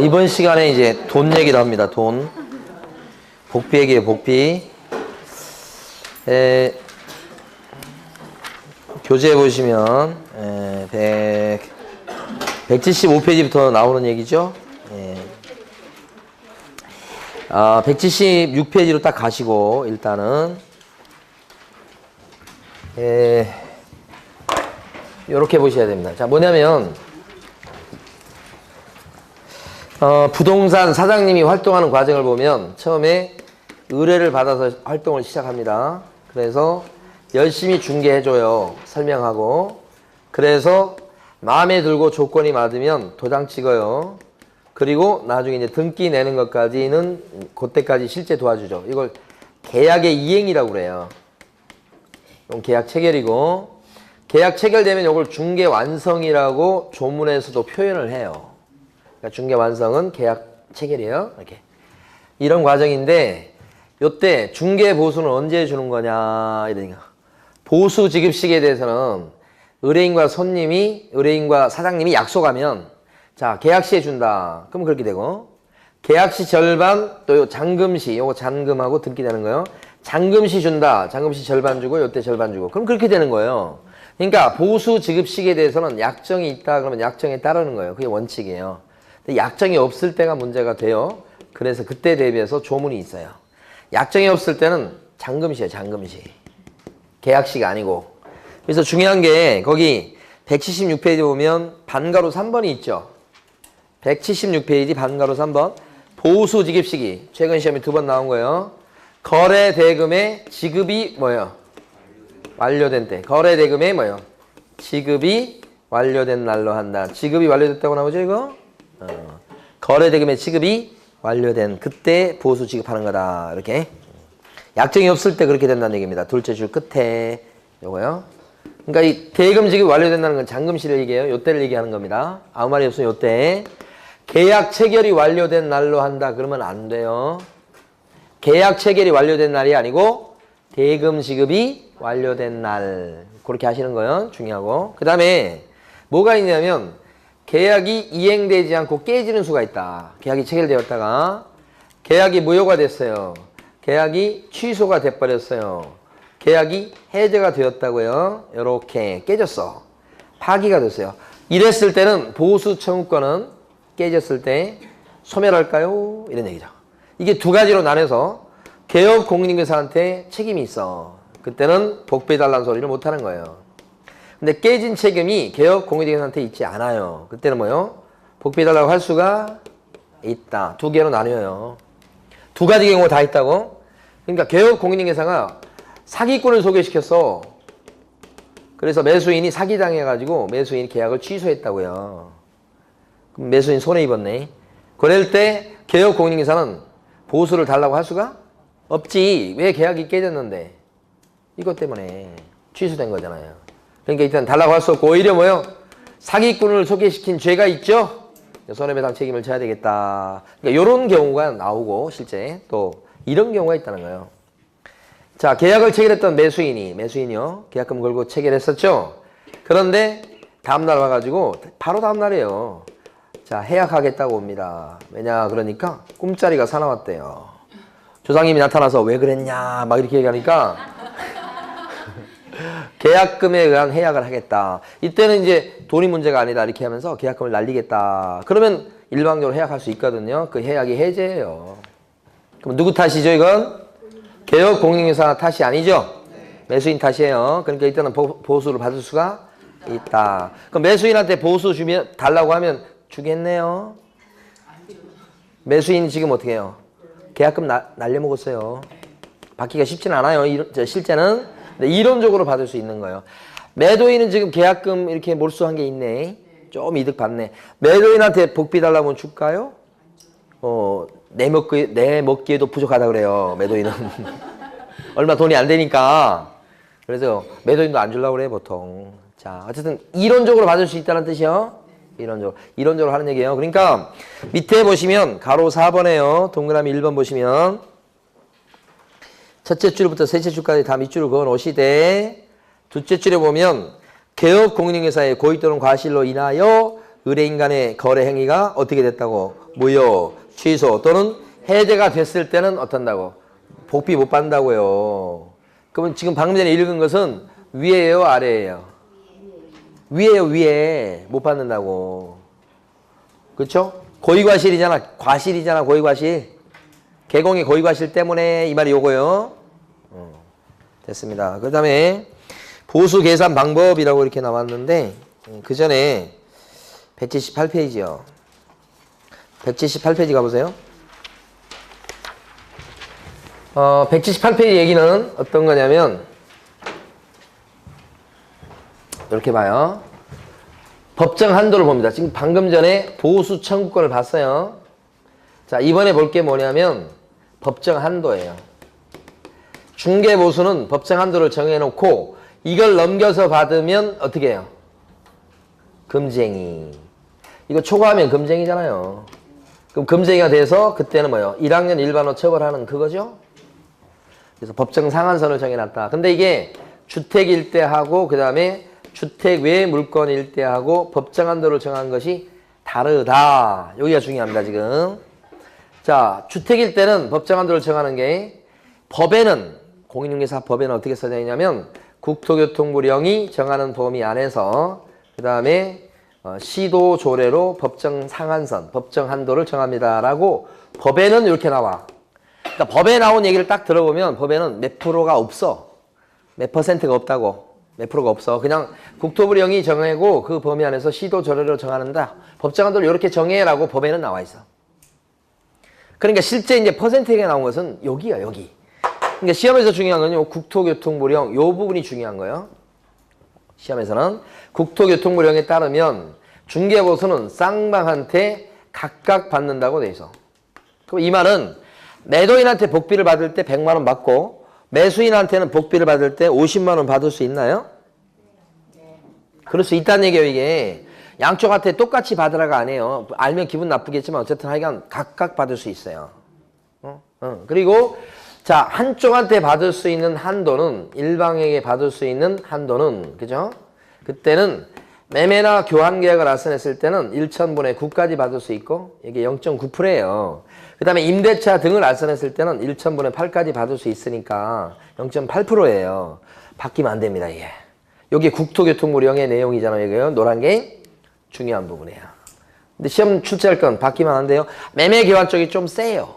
이번 시간에 이제 돈 얘기를 합니다. 돈. 복비 얘기예요, 복비. 교재에 보시면 175페이지부터 나오는 얘기죠. 176페이지로 딱 가시고 일단은 이렇게 보셔야 됩니다. 자, 뭐냐면 부동산 사장님이 활동하는 과정을 보면 처음에 의뢰를 받아서 활동을 시작합니다. 그래서 열심히 중개해줘요. 설명하고. 그래서 마음에 들고 조건이 맞으면 도장 찍어요. 그리고 나중에 이제 등기 내는 것까지는 그때까지 실제 도와주죠. 이걸 계약의 이행이라고 그래요. 이건 계약 체결이고, 계약 체결되면 이걸 중개 완성이라고 조문에서도 표현을 해요. 그러니까 중개 완성은 계약 체결이에요. 이렇게. 이런 과정인데, 요때 중개 보수는 언제 주는 거냐, 이러니까. 보수 지급 시기에 대해서는 의뢰인과 사장님이 약속하면, 자, 계약 시에 준다. 그럼 그렇게 되고, 계약 시 절반, 또 요 잔금 시, 요거 잔금하고 등기 되는 거예요. 잔금 시 준다. 잔금 시 절반 주고, 요때 절반 주고. 그럼 그렇게 되는 거예요. 그러니까 보수 지급 시기에 대해서는 약정이 있다 그러면 약정에 따르는 거예요. 그게 원칙이에요. 근데 약정이 없을 때가 문제가 돼요. 그래서 그때 대비해서 조문이 있어요. 약정이 없을 때는 잔금시예요. 잔금시. 계약시가 아니고. 그래서 중요한 게 거기 176페이지 보면 반가로 3번이 있죠. 176페이지 반가로 3번. 보수 지급 시기. 최근 시험에 2번 나온 거예요. 거래 대금의 지급이 뭐예요? 완료된 때. 거래 대금의 뭐예요? 지급이 완료된 날로 한다. 지급이 완료됐다고 나오죠, 이거? 거래 대금의 지급이 완료된 그때 보수 지급하는 거다. 이렇게. 약정이 없을 때 그렇게 된다는 얘기입니다. 둘째 줄 끝에. 요거요. 그러니까 이 대금 지급이 완료된다는 건 잔금시를 얘기해요. 요때를 얘기하는 겁니다. 아무 말이 없으면 요때. 계약 체결이 완료된 날로 한다. 그러면 안 돼요. 계약 체결이 완료된 날이 아니고 대금 지급이 완료된 날. 그렇게 하시는 거예요. 중요하고. 그 다음에 뭐가 있냐면 계약이 이행되지 않고 깨지는 수가 있다. 계약이 체결되었다가 계약이 무효가 됐어요. 계약이 취소가 돼버렸어요. 계약이 해제가 되었다고요. 이렇게 깨졌어. 파기가 됐어요. 이랬을 때는 보수 청구권은 깨졌을 때 소멸할까요? 이런 얘기죠. 이게 두 가지로 나눠서 개업 공인중개사한테 책임이 있어. 그때는 복비해달라는 소리를 못하는 거예요. 근데 깨진 책임이 개업 공인중개사한테 있지 않아요. 그때는 뭐요? 복비해달라고 할 수가 있다. 두 개로 나뉘어요. 두 가지 경우가 다 있다고? 그러니까 개업 공인중개사가 사기꾼을 소개시켰어. 그래서 매수인이 사기당해가지고 매수인이 계약을 취소했다고요. 그럼 매수인 손해입었네. 그럴 때 개업 공인중개사는 보수를 달라고 할 수가 없지. 왜 계약이 깨졌는데? 이것 때문에 취소된 거잖아요. 그러니까 일단 달라고 할 수 없고 오히려 뭐요? 사기꾼을 소개시킨 죄가 있죠? 손해배상 책임을 져야 되겠다. 그러니까 이런 경우가 나오고 실제 또 이런 경우가 있다는 거예요. 자, 계약을 체결했던 매수인이요. 계약금 걸고 체결했었죠? 그런데 다음날 와가지고 바로 다음날이에요. 자, 해약하겠다고 옵니다. 왜냐 그러니까 꿈자리가 사나웠대요. 조상님이 나타나서 왜 그랬냐 막 이렇게 얘기하니까 계약금에 의한 해약을 하겠다. 이때는 이제 돈이 문제가 아니다 이렇게 하면서 계약금을 날리겠다. 그러면 일방적으로 해약할 수 있거든요. 그 해약이 해제예요. 그럼 누구 탓이죠 이건? 개업 공인중개사 탓이 아니죠? 매수인 탓이에요. 그러니까 이때는 보수를 받을 수가 있다. 그럼 매수인한테 보수 주면 달라고 하면 주겠네요. 매수인이 지금 어떻게 해요? 계약금 날려먹었어요. 받기가 쉽지는 않아요. 실제는. 근데 이론적으로 받을 수 있는 거예요. 매도인은 지금 계약금 이렇게 몰수한 게 있네. 좀 이득 받네. 매도인한테 복비 달라고 하면 줄까요? 내 먹기에도 부족하다 그래요. 매도인은. 얼마 돈이 안 되니까. 그래서 매도인도 안 주려고 그래 보통. 자, 어쨌든 이론적으로 받을 수 있다는 뜻이요. 이론적으로 하는 얘기예요. 그러니까 밑에 보시면 가로 4번에요. 동그라미 1번 보시면 첫째 줄부터 셋째 줄까지 다 밑줄을 그어 놓으시되 둘째 줄에 보면 개업 공인중개사의 고의 또는 과실로 인하여 의뢰인 간의 거래 행위가 어떻게 됐다고? 무효, 취소 또는 해제가 됐을 때는 어떤다고? 복비 못 받는다고요. 그러면 지금 방금 전에 읽은 것은 위에요, 아래예요? 위에요, 위에. 못 받는다고. 그렇죠? 고의과실이잖아. 과실이잖아, 고의과실. 개공의 고의과실 때문에 이 말이 요거요. 됐습니다. 그 다음에 보수 계산 방법이라고 이렇게 나왔는데 그 전에 178페이지요. 178페이지 가보세요. 178페이지 얘기는 어떤 거냐면 이렇게 봐요. 법정 한도를 봅니다. 지금 방금 전에 보수 청구권을 봤어요. 자, 이번에 볼 게 뭐냐면 법정 한도예요. 중개보수는 법정 한도를 정해놓고 이걸 넘겨서 받으면 어떻게 해요? 금쟁이. 이거 초과하면 금쟁이잖아요. 그럼 금쟁이가 돼서 그때는 뭐예요? 1학년 일반호 처벌하는 그거죠? 그래서 법정 상한선을 정해놨다. 근데 이게 주택일 때 하고 그 다음에 주택 외 물건일 때 하고 법정 한도를 정한 것이 다르다. 여기가 중요합니다, 지금. 자, 주택일 때는 법정 한도를 정하는 게 법에는 공인중개사법에는 어떻게 써져 있냐면 국토교통부령이 정하는 범위 안에서 그 다음에 시도 조례로 법정 상한선, 법정 한도를 정합니다라고 법에는 이렇게 나와. 그러니까 법에 나온 얘기를 딱 들어보면 법에는 몇 프로가 없어. 몇 퍼센트가 없다고. 몇 프로가 없어. 그냥 국토부령이 정하고 그 범위 안에서 시도 조례로 정하는다. 법정 한도를 이렇게 정해라고 법에는 나와 있어. 그러니까 실제 이제 퍼센트가 나온 것은 여기야, 여기. 그러니까 시험에서 중요한 건요, 국토교통부령 요 부분이 중요한 거예요. 시험에서는 국토교통부령에 따르면 중개보수는 쌍방한테 각각 받는다고 돼 있어. 그럼 이 말은 매도인한테 복비를 받을 때 100만 원 받고 매수인한테는 복비를 받을 때 50만 원 받을 수 있나요? 그럴 수 있다는 얘기예요, 이게. 양쪽한테 똑같이 받으라가 아니에요. 알면 기분 나쁘겠지만 어쨌든 하여간 각각 받을 수 있어요. 그리고 자, 한쪽한테 받을 수 있는 한도는 일방에게 받을 수 있는 한도는 그죠? 그때는 매매나 교환 계약을 알선했을 때는 1,000분의 9까지 받을 수 있고 이게 0.9%예요. 그 다음에 임대차 등을 알선했을 때는 1,000분의 8까지 받을 수 있으니까 0.8%예요. 바뀌면 안 됩니다, 이게. 여기 국토교통부령의 내용이잖아요, 이거요. 노란 게 중요한 부분이에요. 근데 시험 출제할 건 바뀌면 안 돼요. 매매 교환 쪽이 좀 세요.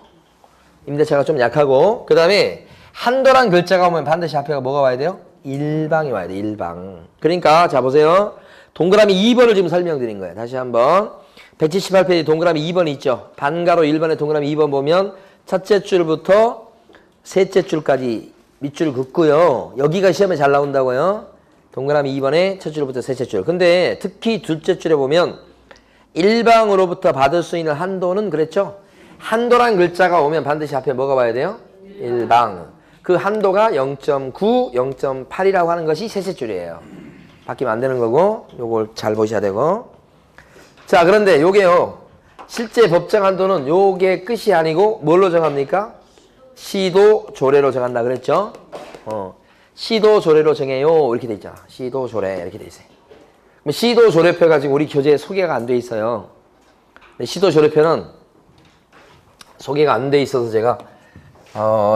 임대차가 좀 약하고 그 다음에 한도란 글자가 오면 반드시 앞에가 뭐가 와야 돼요? 일방이 와야 돼, 일방. 그러니까 자 보세요. 동그라미 2번을 지금 설명드린 거예요. 다시 한번 178페이지 동그라미 2번 있죠. 반가로 1번의 동그라미 2번 보면 첫째 줄부터 셋째 줄까지 밑줄 긋고요. 여기가 시험에 잘 나온다고요. 동그라미 2번의 첫 줄부터 셋째 줄. 근데 특히 둘째 줄에 보면 일방으로부터 받을 수 있는 한도는 그랬죠. 한도란 글자가 오면 반드시 앞에 뭐가 와야 돼요? 일방. 그 한도가 0.9, 0.8이라고 하는 것이 셋째 줄이에요. 바뀌면 안 되는 거고 요걸 잘 보셔야 되고. 자, 그런데 요게요. 실제 법정 한도는 요게 끝이 아니고 뭘로 정합니까? 시도 조례로 정한다 그랬죠? 시도 조례로 정해요. 이렇게 돼 있잖아. 시도 조례 이렇게 돼 있어요. 시도 조례표가 지금 우리 교재에 소개가 안 돼 있어요. 시도 조례표는 소개가 안 돼 있어서 제가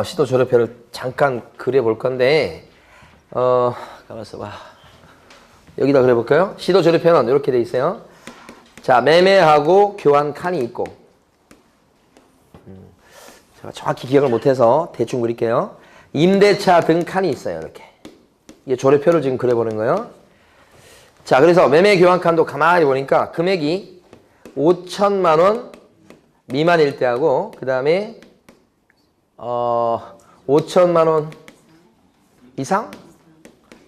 시도 조례표를 잠깐 그려볼 건데 가만있어 봐. 여기다 그려볼까요? 시도 조례표는 이렇게 돼 있어요. 자, 매매하고 교환 칸이 있고 제가 정확히 기억을 못해서 대충 그릴게요. 임대차 등 칸이 있어요. 이렇게 이게 조례표를 지금 그려보는 거예요. 자, 그래서 매매 교환 칸도 가만히 보니까 금액이 5천만 원 미만일 때하고 그 다음에 5천만 원 이상?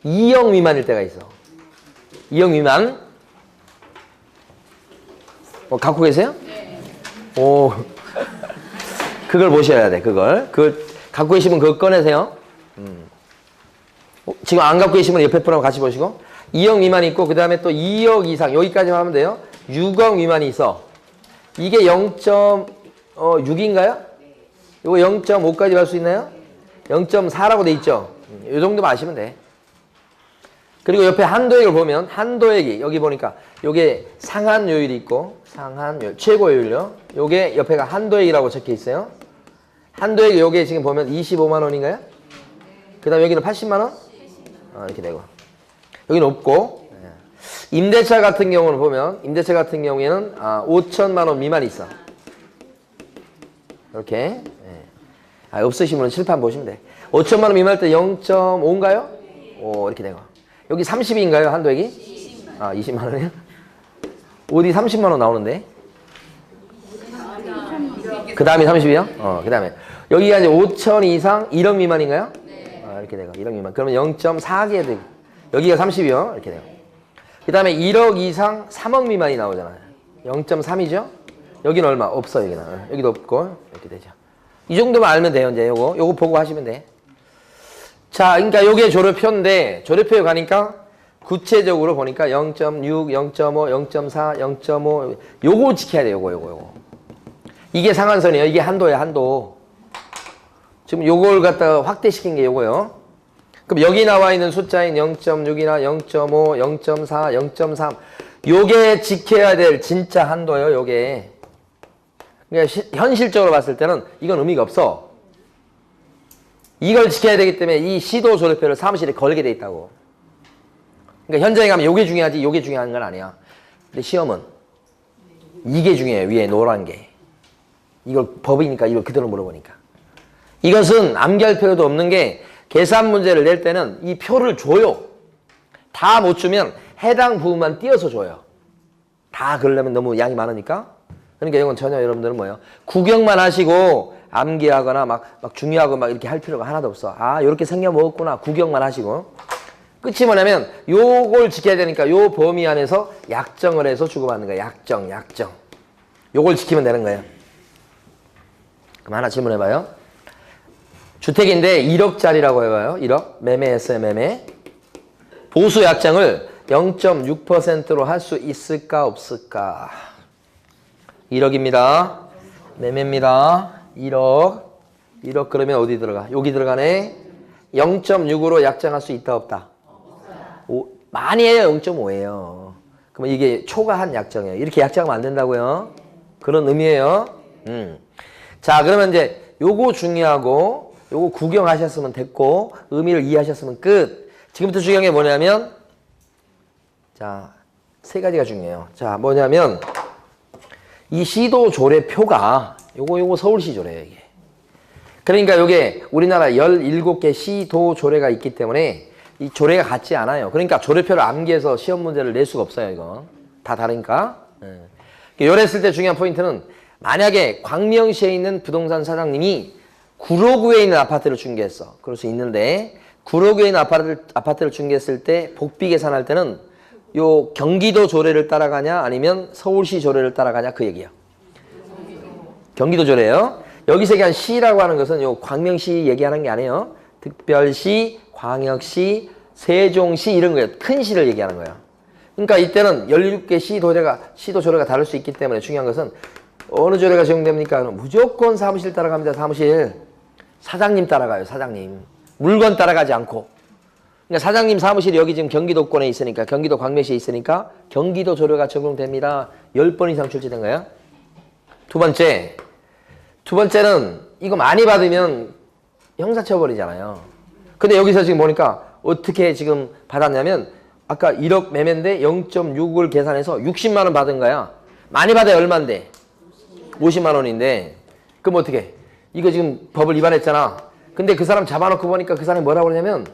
2억 미만일 때가 있어. 2억 미만? 갖고 계세요? 네. 오, 그걸 보셔야 돼. 그걸 갖고 계시면 그거 꺼내세요. 지금 안 갖고 계시면 옆에 분하고 같이 보시고 2억 미만이 있고 그 다음에 또 2억 이상 여기까지만 하면 돼요. 6억 미만이 있어. 이게 0.6인가요? 이거 0.5까지 갈 수 있나요? 0.4라고 돼 있죠. 이 정도만 아시면 돼. 그리고 옆에 한도액을 보면 한도액이 여기 보니까 요게 상한요율이 있고 상한요율, 최고요율요. 요게 옆에가 한도액이라고 적혀 있어요. 한도액이 요게 지금 보면 25만 원인가요? 그 다음에 여기는 80만 원? 이렇게 되고. 여기는 없고. 임대차 같은 경우는 보면 임대차 같은 경우에는 5천만 원 미만이 있어. 이렇게. 없으신 분은 칠판 보시면 돼. 5천만 원 미만일 때 0.5인가요? 이렇게 되고. 여기 30인가요? 한도액이? 20만 원이요? 어디 30만 원 나오는데? 그 다음에 30이요? 그 다음에. 여기가 이제 5천 이상 1억 미만인가요? 이렇게 되고. 1억 미만. 그러면 0.4개 되고. 여기가 30이요? 이렇게 되고. 그 다음에 1억 이상 3억 미만이 나오잖아요. 0.3이죠? 여기는 얼마? 없어, 여기는. 여기도 없고. 이렇게 되죠. 이 정도만 알면 돼요, 이제 요거 보고 하시면 돼. 자, 그러니까 요게 조례표인데, 조례표에 가니까 구체적으로 보니까 0.6, 0.5, 0.4, 0.5, 요거 지켜야 돼요, 요거. 이게 상한선이에요. 이게 한도예요, 한도. 지금 요걸 갖다가 확대시킨 게 요거요. 그럼 여기 나와 있는 숫자인 0.6이나 0.5, 0.4, 0.3 요게 지켜야 될 진짜 한도예요, 요게. 그러니까 현실적으로 봤을 때는 이건 의미가 없어. 이걸 지켜야 되기 때문에 이 시도 조례표를 사무실에 걸게 돼 있다고. 그러니까 현장에 가면 요게 중요하지 요게 중요한 건 아니야. 근데 시험은 이게 중요해요. 위에 노란 게. 이걸 법이니까 이걸 그대로 물어보니까. 이것은 암기할 필요도 없는 게 계산 문제를 낼 때는 이 표를 줘요. 다 못 주면 해당 부분만 띄어서 줘요. 다 그러려면 너무 양이 많으니까. 그러니까 이건 전혀 여러분들은 뭐예요? 구경만 하시고 암기하거나 막 중요하고 막 이렇게 할 필요가 하나도 없어. 요렇게 생겨 먹었구나. 구경만 하시고. 끝이 뭐냐면 요걸 지켜야 되니까 요 범위 안에서 약정을 해서 주고받는 거야. 약정. 요걸 지키면 되는 거예요. 그럼 하나 질문해봐요. 주택인데 1억짜리라고 해봐요. 1억. 매매했어요, 매매. 보수 약정을 0.6%로 할 수 있을까, 없을까? 1억입니다. 매매입니다. 1억. 1억 그러면 어디 들어가? 여기 들어가네. 0.6으로 약정할 수 있다, 없다? 많이 해요. 0.5예요. 그러면 이게 초과한 약정이에요. 이렇게 약정하면 안 된다고요. 그런 의미예요. 자, 그러면 이제 요거 중요하고 요거 구경하셨으면 됐고 의미를 이해하셨으면 끝. 지금부터 중요한 게 뭐냐면 자, 세 가지가 중요해요. 자, 뭐냐면 이 시도 조례표가 요거 서울시 조례예요, 이게. 그러니까 요게 우리나라 17개 시도 조례가 있기 때문에 이 조례가 같지 않아요. 그러니까 조례표를 암기해서 시험 문제를 낼 수가 없어요, 이거. 다 다르니까. 요랬을 때 중요한 포인트는 만약에 광명시에 있는 부동산 사장님이 구로구에 있는 아파트를 중개했어. 그럴 수 있는데 구로구에 있는 아파트를 중개했을 때 복비 계산할 때는 요 경기도 조례를 따라가냐 아니면 서울시 조례를 따라가냐 그 얘기야. 경기도 조례예요. 여기서 얘기한 시라고 하는 것은 요 광명시 얘기하는 게 아니에요. 특별시, 광역시, 세종시 이런 거예요. 큰 시를 얘기하는 거예요. 그러니까 이때는 17개 시도 조례가 다를 수 있기 때문에 중요한 것은 어느 조례가 적용됩니까? 무조건 사무실 따라갑니다. 사무실. 사장님 따라가요. 사장님. 물건 따라가지 않고. 그러니까 사장님 사무실이 여기 지금 경기도권에 있으니까 경기도 광명시에 있으니까 경기도 조례가 적용됩니다. 10번 이상 출제된 거예요. 두 번째는 이거 많이 받으면 형사처벌이잖아요. 근데 여기서 지금 보니까 어떻게 지금 받았냐면 아까 1억 매매인데 0.6을 계산해서 60만 원 받은 거야. 많이 받아야 얼마인데? 50만 원인데 그럼 어떻게? 이거 지금 법을 위반했잖아. 근데 그 사람 잡아놓고 보니까 그 사람이 뭐라고 그러냐면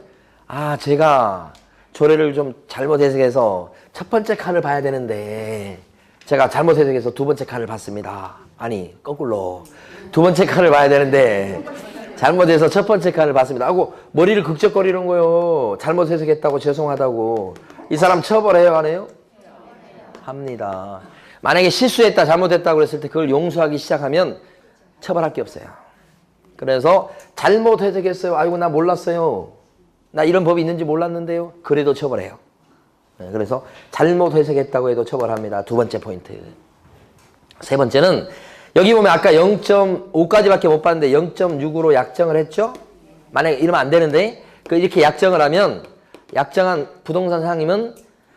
제가 조례를 좀 잘못 해석해서 첫 번째 칸을 봐야 되는데 제가 잘못 해석해서 두 번째 칸을 봤습니다. 아니 거꾸로 두 번째 칸을 봐야 되는데 잘못해서 첫 번째 칸을 봤습니다 하고 머리를 극적거리는 거예요. 잘못 해석했다고 죄송하다고. 이 사람 처벌해요, 안 해요? 합니다. 만약에 실수했다 잘못했다고 그랬을 때 그걸 용서하기 시작하면 처벌할 게 없어요. 그래서 잘못 해석했어요. 아이고 나 몰랐어요. 나 이런 법이 있는지 몰랐는데요. 그래도 처벌해요. 그래서 잘못 해석했다고 해도 처벌합니다. 두 번째 포인트. 세 번째는 여기 보면 아까 0.5까지밖에 못 봤는데 0.6으로 약정을 했죠. 만약에 이러면 안 되는데 이렇게 약정을 하면 약정한 부동산 상임은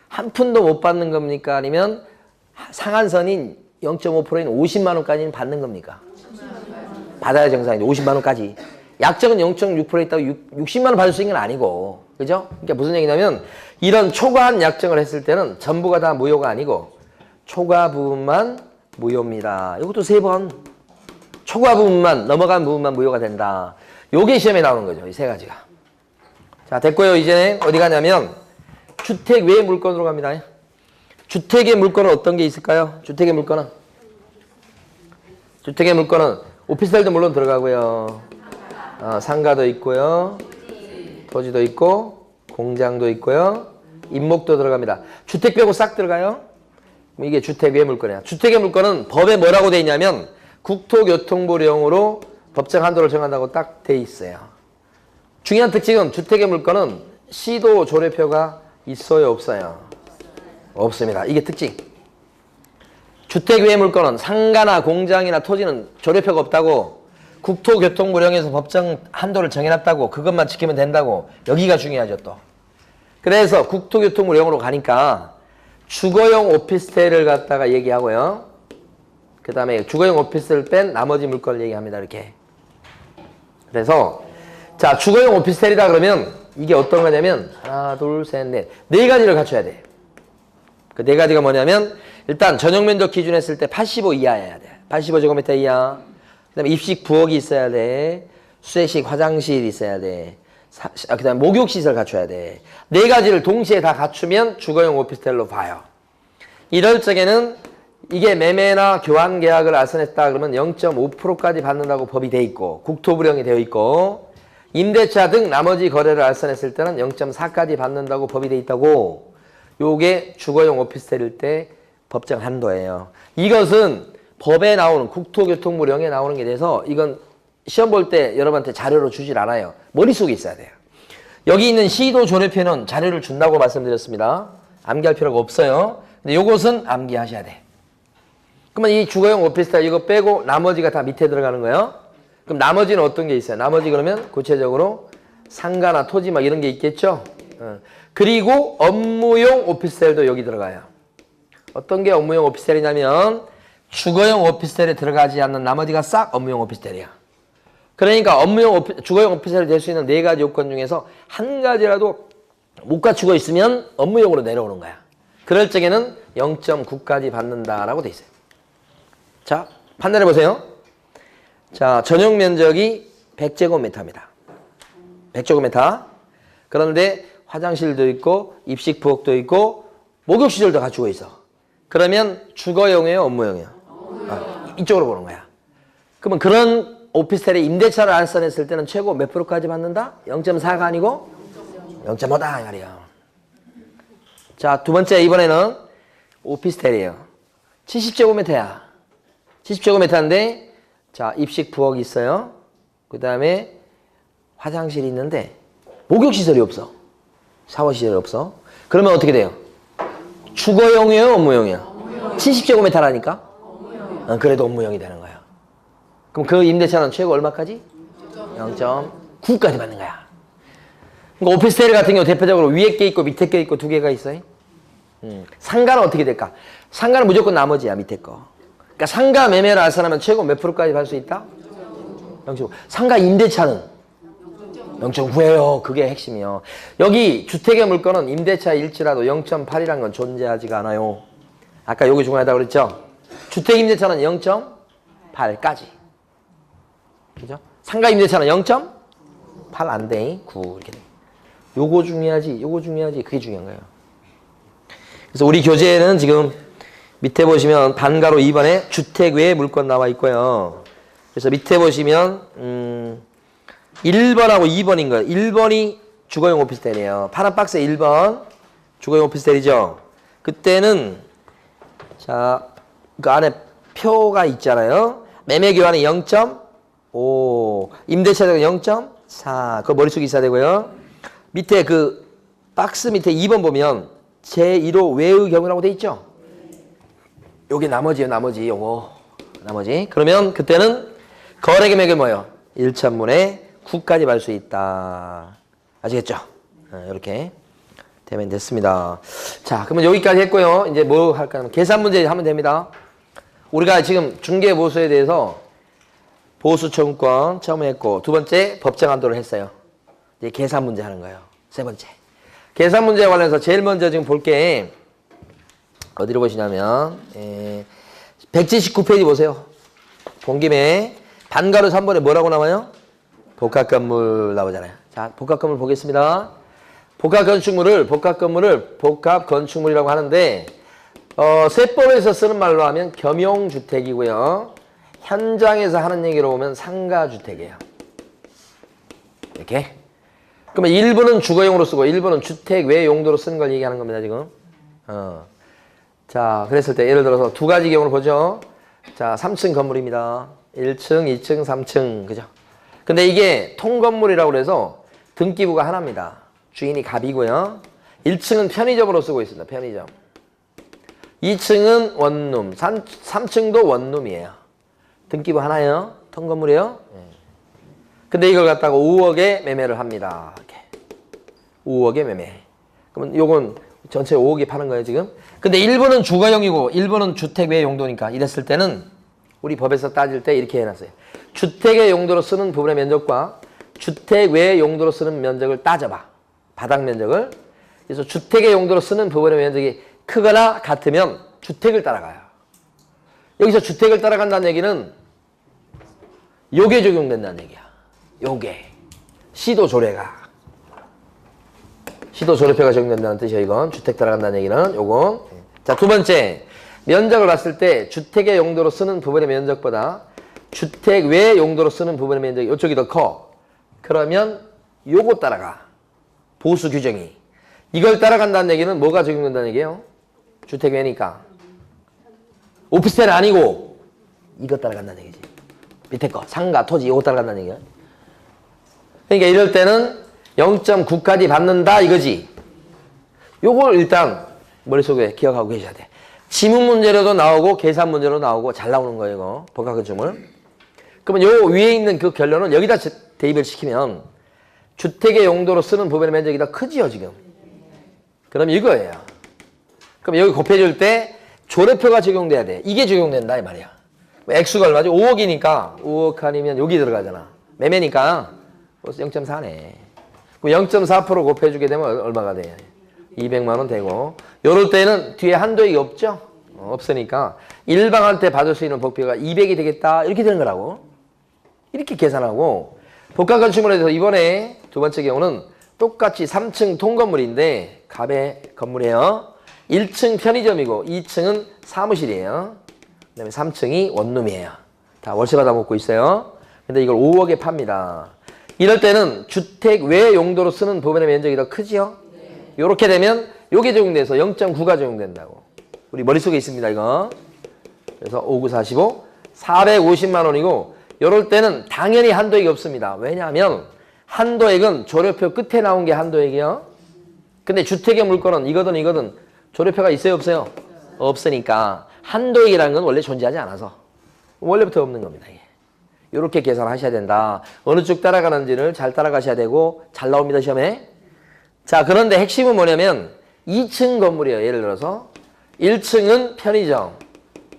한 푼도 못 받는 겁니까? 아니면 상한선인 0.5%인 50만 원까지는 받는 겁니까? 받아야 정상인데 50만 원까지. 약정은 0.6% 있다고 60만 원 받을 수 있는 건 아니고. 그죠? 그러니까 무슨 얘기냐면 이런 초과한 약정을 했을 때는 전부가 다 무효가 아니고 초과 부분만 무효입니다. 이것도 3번. 초과 부분만, 넘어간 부분만 무효가 된다. 요게 시험에 나오는 거죠. 이 3가지가. 자, 됐고요. 이제 어디 가냐면 주택 외 물건으로 갑니다. 주택의 물건은 어떤 게 있을까요? 주택의 물건은 오피스텔도 물론 들어가고요. 상가도 있고요. 토지도 있고 공장도 있고요. 임목도 들어갑니다. 주택 빼고 싹 들어가요. 이게 주택 외 물건이야. 주택의 물건은 법에 뭐라고 돼 있냐면 국토교통부령으로 법정 한도를 정한다고 딱 돼 있어요. 중요한 특징은 주택의 물건은 시도 조례표가 있어요, 없어요? 없습니다. 이게 특징. 주택 외 물건은 상가나 공장이나 토지는 조례표가 없다고 국토교통부령에서 법정 한도를 정해놨다고 그것만 지키면 된다고 여기가 중요하죠 또. 그래서 국토교통부령으로 가니까 주거용 오피스텔을 갖다가 얘기하고요. 그 다음에 주거용 오피스텔을 뺀 나머지 물건을 얘기합니다. 이렇게. 그래서 자 주거용 오피스텔이다 그러면 이게 어떤 거냐면 하나 둘 셋 넷 네 가지를 갖춰야 돼. 그 네 가지가 뭐냐면 일단 전용 면적 기준 했을 때 85 이하여야 돼. 85제곱미터 이하. 그 다음에 입식 부엌이 있어야 돼. 수세식 화장실 있어야 돼. 그 다음에 목욕시설 갖춰야 돼. 네 가지를 동시에 다 갖추면 주거용 오피스텔로 봐요. 이럴 적에는 이게 매매나 교환 계약을 알선했다 그러면 0.5%까지 받는다고 법이 돼 있고 국토부령이 되어 있고 임대차 등 나머지 거래를 알선했을 때는 0.4까지 받는다고 법이 돼 있다고. 요게 주거용 오피스텔일 때 법정 한도예요. 이것은 법에 나오는 국토교통부령에 나오는 게 돼서 이건 시험 볼 때 여러분한테 자료로 주질 않아요. 머릿속에 있어야 돼요. 여기 있는 시도 조례표는 자료를 준다고 말씀드렸습니다. 암기할 필요가 없어요. 근데 요것은 암기하셔야 돼. 그러면 이 주거용 오피스텔 이거 빼고 나머지가 다 밑에 들어가는 거예요. 그럼 나머지는 어떤 게 있어요? 나머지 그러면 구체적으로 상가나 토지 막 이런 게 있겠죠? 그리고 업무용 오피스텔도 여기 들어가요. 어떤 게 업무용 오피스텔이냐면 주거용 오피스텔에 들어가지 않는 나머지가 싹 업무용 오피스텔이야. 그러니까 주거용 오피스텔이 될 수 있는 네 가지 요건 중에서 한 가지라도 못 갖추고 있으면 업무용으로 내려오는 거야. 그럴 적에는 0.9까지 받는다라고 돼 있어요. 자, 판단해 보세요. 자, 전용 면적이 100제곱미터입니다. 100제곱미터. 그런데 화장실도 있고 입식 부엌도 있고 목욕시설도 갖추고 있어. 그러면 주거용이에요, 업무용이에요? 이쪽으로 보는 거야. 그러면 그런 오피스텔에 임대차를 알선했을 때는 최고 몇 프로까지 받는다? 0.4가 아니고 0.5다 이 말이야. 자, 두 번째 이번에는 오피스텔이에요. 70제곱미터야. 70제곱미터인데 자, 입식 부엌이 있어요. 그 다음에 화장실이 있는데 목욕시설이 없어. 샤워시설이 없어. 그러면 어떻게 돼요? 주거용이에요, 업무용이에요? 70제곱미터라니까? 그래도 업무용이 되는 거야. 그럼 그 임대차는 최고 얼마까지? 0.9까지 받는 거야. 그러니까 오피스텔 같은 경우 대표적으로 위에 게 있고 밑에 게 있고 두 개가 있어요. 상가는 어떻게 될까? 상가는 무조건 나머지야, 밑에 거. 그러니까 상가 매매를 알선하면 최고 몇 프로까지 받을 수 있다? 0.9. 상가 임대차는 0.9예요. 그게 핵심이요. 여기 주택의 물건은 임대차일지라도 0.8이라는 건 존재하지가 않아요. 아까 여기 중요하다고 그랬죠? 주택 임대차는 0.8까지. 그죠? 상가 임대차는 0.8 안 돼. 9 이렇게 돼. 요거 중요하지. 요거 중요하지. 그게 중요한 거예요. 그래서 우리 교재에는 지금 밑에 보시면 단가로 2번에 주택 외 물건 나와 있고요. 그래서 밑에 보시면 1번하고 2번인 거예요. 1번이 주거용 오피스텔이에요. 파란 박스에 1번 주거용 오피스텔이죠. 그때는 자, 그 안에 표가 있잖아요. 매매 교환이 0.5, 임대차가 0.4. 그거 머릿속에 있어야 되고요. 밑에 그 박스 밑에 2번 보면 제1호 외의 경우라고 돼 있죠. 요게 나머지예요. 나머지 요거. 나머지. 그러면 그때는 거래 금액이 뭐예요? 1천문에 9까지 받을 수 있다. 아시겠죠? 이렇게. 되면 됐습니다. 자, 그러면 여기까지 했고요. 이제 뭐 할까요? 계산 문제 하면 됩니다. 우리가 지금 중개보수에 대해서 보수청구권 처음 했고, 두 번째 법정 한도를 했어요. 이제 계산 문제 하는 거예요. 세 번째. 계산 문제에 관련해서 제일 먼저 지금 볼게. 어디로 보시냐면, 179페이지 보세요. 본 김에 반가로 3번에 뭐라고 나와요? 복합건물 나오잖아요. 자, 복합건물 보겠습니다. 복합건축물을 복합건축물이라고 하는데, 세법에서 쓰는 말로 하면 겸용주택이고요. 현장에서 하는 얘기로 보면 상가주택이에요. 이렇게. 그러면 일부는 주거용으로 쓰고 일부는 주택 외 용도로 쓰는 걸 얘기하는 겁니다, 지금. 자, 그랬을 때 예를 들어서 두 가지 경우를 보죠. 자, 3층 건물입니다. 1층, 2층, 3층. 그죠? 근데 이게 통건물이라고 그래서 등기부가 하나입니다. 주인이 갑이고요. 1층은 편의점으로 쓰고 있습니다. 편의점. 2층은 원룸, 3층도 원룸이에요. 등기부 하나요? 통건물이에요. 근데 이걸 갖다가 5억에 매매를 합니다. 이렇게. 5억에 매매. 그러면 요건 전체 5억에 파는 거예요, 지금. 근데 일부는 주거용이고 일부는 주택 외 용도니까 이랬을 때는 우리 법에서 따질 때 이렇게 해놨어요. 주택의 용도로 쓰는 부분의 면적과 주택 외 용도로 쓰는 면적을 따져봐. 바닥 면적을. 그래서 주택의 용도로 쓰는 부분의 면적이 크거나 같으면 주택을 따라가요. 여기서 주택을 따라간다는 얘기는 요게 적용된다는 얘기야. 요게. 시도조례가. 시도조례표가 적용된다는 뜻이에요, 이건. 주택 따라간다는 얘기는 요건. 자, 두 번째. 면적을 봤을 때 주택의 용도로 쓰는 부분의 면적보다 주택 외 용도로 쓰는 부분의 면적이 이쪽이 더 커. 그러면 요거 따라가. 보수 규정이. 이걸 따라간다는 얘기는 뭐가 적용된다는 얘기예요? 주택 외니까. 오피스텔 아니고 이거 따라간다는 얘기지. 밑에 거. 상가, 토지 이거 따라간다는 얘기야. 그러니까 이럴 때는 0.9까지 받는다 이거지. 요걸 일단 머릿속에 기억하고 계셔야 돼. 지문 문제로도 나오고 계산 문제로 나오고 잘 나오는 거예요, 이거. 복합건축물. 그러면 요 위에 있는 그 결론은 여기다 대입을 시키면 주택의 용도로 쓰는 부분의 면적이 더 크지요, 지금. 그럼 이거예요. 그럼 여기 곱해줄 때 조례표가 적용돼야 돼. 이게 적용된다 이 말이야. 액수가 얼마지? 5억이니까 5억 아니면 여기 들어가잖아. 매매니까 0.4네. 그럼 0.4% 곱해주게 되면 얼마가 돼? 200만 원 되고. 요럴 때는 뒤에 한도액이 없죠? 없으니까 일방한테 받을 수 있는 복비가 200이 되겠다 이렇게 되는 거라고. 이렇게 계산하고 복합건축물에 대해서 이번에 두 번째 경우는 똑같이 3층 통건물인데 갑의 건물이에요. 1층 편의점이고 2층은 사무실이에요. 그 다음에 3층이 원룸이에요. 다 월세 받아 먹고 있어요. 근데 이걸 5억에 팝니다. 이럴 때는 주택 외 용도로 쓰는 부분의 면적이 더 크지요? 요렇게 되면 요게 적용돼서 0.9가 적용된다고. 우리 머릿속에 있습니다, 이거. 그래서 5, 9, 45, 450만 원이고 요럴 때는 당연히 한도액이 없습니다. 왜냐하면 한도액은 조례표 끝에 나온 게 한도액이요. 근데 주택의 물건은 이거든 조례표가 있어요, 없어요? 없으니까 한도액이라는 건 원래 존재하지 않아서 원래부터 없는 겁니다. 이게. 이렇게 계산하셔야 된다. 어느 쪽 따라가는지를 잘 따라가셔야 되고 잘 나옵니다, 시험에. 자, 그런데 핵심은 뭐냐면 2층 건물이에요. 예를 들어서 1층은 편의점,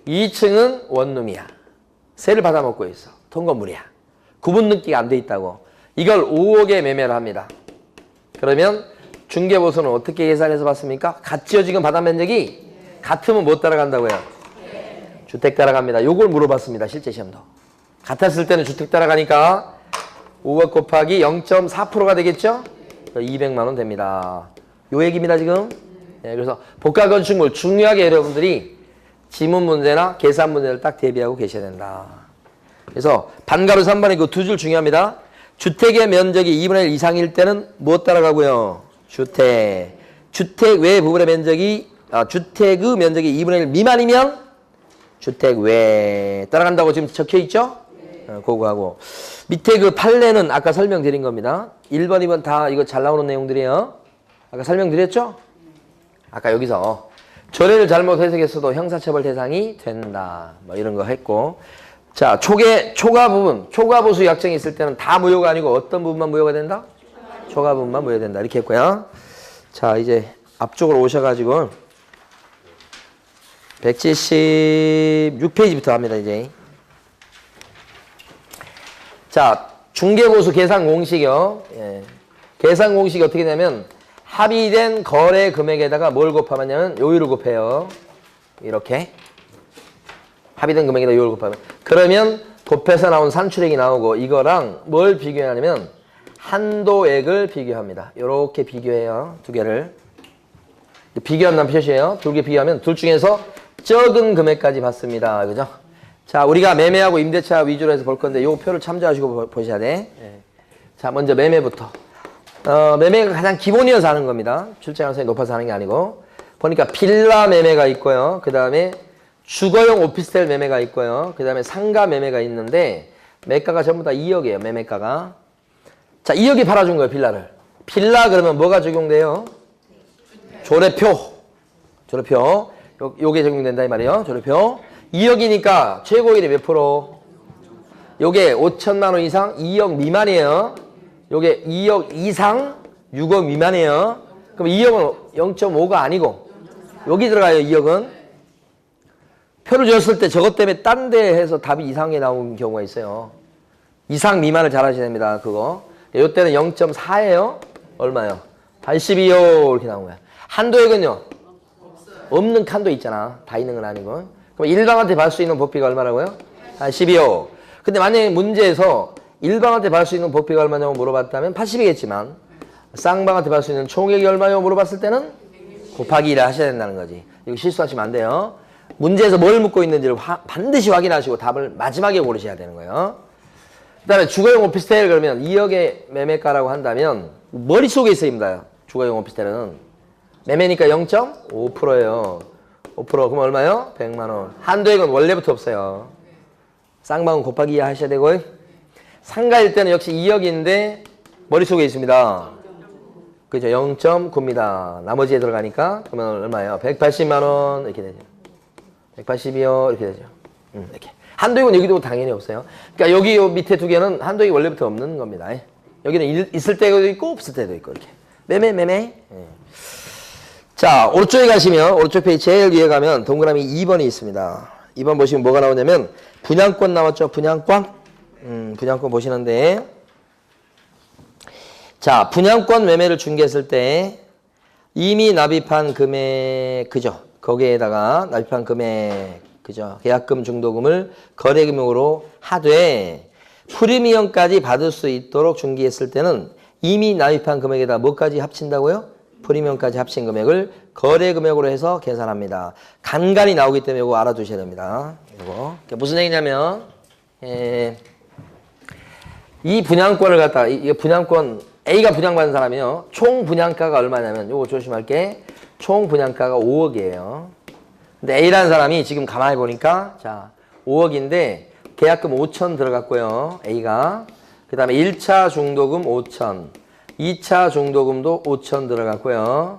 2층은 원룸이야. 세를 받아먹고 있어. 통건물이야. 구분 등기가 안 돼 있다고. 이걸 5억에 매매를 합니다. 그러면 중개보수는 어떻게 계산해서 받습니까? 같지요, 지금 바닥 면적이? 같으면 못 따라간다고요? 주택 따라갑니다. 요걸 물어봤습니다, 실제 시험도. 같았을 때는 주택 따라가니까 5억 곱하기 0.4%가 되겠죠? 200만 원 됩니다. 요 얘기입니다, 지금. 네, 그래서 복합건축물 중요하게 여러분들이 지문 문제나 계산 문제를 딱 대비하고 계셔야 된다. 그래서 반가로 3번의 그 두 줄 중요합니다. 주택의 면적이 2분의 1 이상일 때는 뭐 따라가고요? 주택. 주택 외 부분의 면적이, 주택의 면적이 2분의 1 미만이면 주택 외 따라간다고 지금 적혀 있죠? 그거 하고. 밑에 그 판례는 아까 설명드린 겁니다. 1번, 2번 다 이거 잘 나오는 내용들이에요. 아까 설명드렸죠? 아까 여기서 조례를 잘못 해석했어도 형사처벌 대상이 된다. 뭐 이런 거 했고. 자, 초과 부분, 초과보수 약정이 있을 때는 다 무효가 아니고 어떤 부분만 무효가 된다? 초과 부분만 무효된다. 이렇게 했고요. 자, 이제 앞쪽으로 오셔가지고 176페이지부터 합니다, 이제. 자, 중개보수 계산 공식이요. 예. 계산 공식이 어떻게 되냐면 합의된 거래 금액에다가 뭘 곱하면요? 요율을 곱해요. 이렇게. 합의된 금액에다 요율을 곱하면. 그러면 곱해서 나온 산출액이 나오고 이거랑 뭘 비교하냐면 한도액을 비교합니다. 이렇게 비교해요. 두 개를. 비교한다는 표시예요. 두 개 비교하면 둘 중에서 적은 금액까지 받습니다. 그죠? 자, 우리가 매매하고 임대차 위주로 해서 볼 건데 이 표를 참조하시고 보셔야 돼. 예. 자, 먼저 매매부터. 매매가 가장 기본이어서 하는 겁니다. 출제 가능성이 높아서 하는 게 아니고. 보니까 빌라 매매가 있고요. 그 다음에 주거용 오피스텔 매매가 있고요. 그 다음에 상가 매매가 있는데 매가가 전부 다 2억이에요. 매매가가. 자, 2억이 팔아준 거예요. 빌라를. 빌라 그러면 뭐가 적용돼요? 조례표. 조례표. 요게 적용된다 이 말이에요. 조례표. 2억이니까 최고율이 몇 프로? 요게 5천만 원 이상 2억 미만이에요. 요게 2억 이상 6억 미만이에요. 그럼 2억은 0.5가 아니고 여기 들어가요. 2억은. 표를 줬을 때 저것 때문에 딴 데 해서 답이 이상하게 나오는 경우가 있어요. 이상 미만을 잘 하셔야 됩니다. 그거. 요 때는 0.4예요. 얼마요? 82요. 이렇게 나온 거야. 한도액은요? 없는 칸도 있잖아. 다 있는 건 아니고. 그럼 일방한테 받을 수 있는 법비가 얼마라고요? 82요. 근데 만약에 문제에서 일방한테 받을 수 있는 법비가 얼마냐고 물어봤다면 80이겠지만 쌍방한테 받을 수 있는 총액이 얼마냐고 물어봤을 때는 곱하기 1을 하셔야 된다는 거지. 이거 실수하시면 안 돼요. 문제에서 뭘 묻고 있는지를 반드시 확인하시고 답을 마지막에 고르셔야 되는 거예요. 그 다음에 주거용 오피스텔 그러면 2억의 매매가라고 한다면 머릿속에 있어야 됩니다. 주거용 오피스텔은. 매매니까 0.5%예요. 5% 그럼 얼마요? 100만 원. 한도액은 원래부터 없어요. 쌍방은 곱하기 2 하셔야 되고 상가일 때는 역시 2억인데 머릿속에 있습니다. 그죠? 0.9입니다. 나머지에 들어가니까 그러면 얼마예요? 180만 원 이렇게 되죠. 180이요 이렇게 되죠. 이렇게. 한도액은 여기도 당연히 없어요. 그러니까 여기 요 밑에 두 개는 한도액이 원래부터 없는 겁니다. 여기는 있을 때도 있고 없을 때도 있고 이렇게. 매매. 예. 자, 오른쪽에 가시면 오른쪽 페이지 제일 위에 가면 동그라미 2번이 있습니다. 2번 보시면 뭐가 나오냐면 분양권 나왔죠. 분양권. 분양권 보시는데 자, 분양권 매매를 중개했을 때 이미 납입한 금액 그죠? 거기에다가 납입한 금액 그죠? 계약금 중도금을 거래금액으로 하되 프리미엄까지 받을 수 있도록 중개했을 때는 이미 납입한 금액에다 뭐까지 합친다고요? 프리미엄까지 합친 금액을 거래 금액으로 해서 계산합니다. 간간히 나오기 때문에 이거 알아두셔야 됩니다. 이거 무슨 얘기냐면 이 분양권을 갖다가 이 분양권 A가 분양받은 사람이요. 총 분양가가 얼마냐면 이거 조심할게. 총 분양가가 5억이에요. 근데 A라는 사람이 지금 가만히 보니까 자 5억인데 계약금 5천 들어갔고요. A가 그 다음에 1차 중도금 5천 2차 중도금도 5천 들어갔고요.